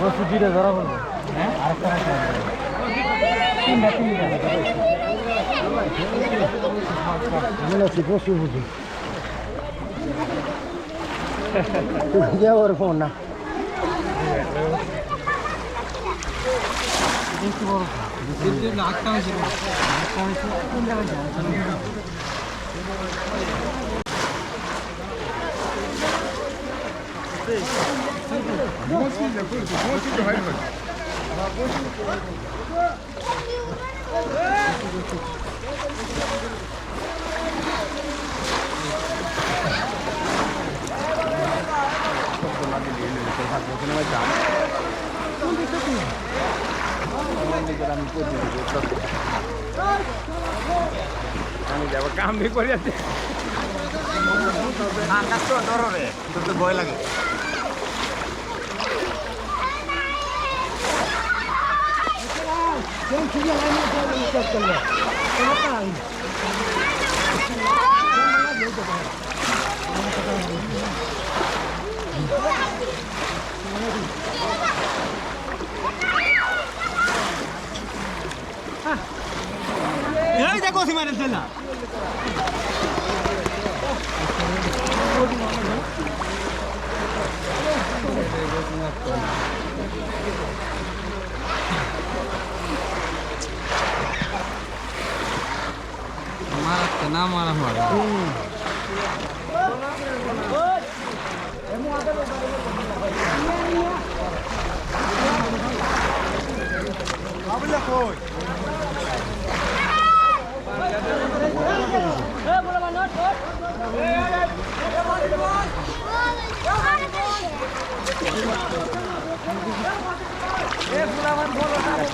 বসু দুইটা ধরা করবো হ্যাঁ আরেকটা তিনটা বসু বুঝি ওর ফোন না আমি যাব কাম বি করে আছে আকাশ তো ডরে তোর তো ভয় লাগে কোন কি লাইনে চলে স্টার্ট করলে কোন কাজ এই দেখো সীমারে চলা मारा तो ना मारा हमारा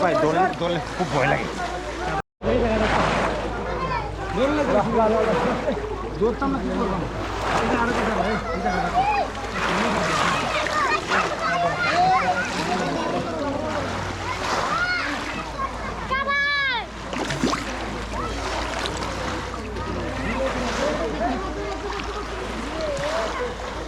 ভাই দোলে দোলে খুব ভয় লাগে দৌড়তাম না কি করলাম এটা আরো কথা ভাই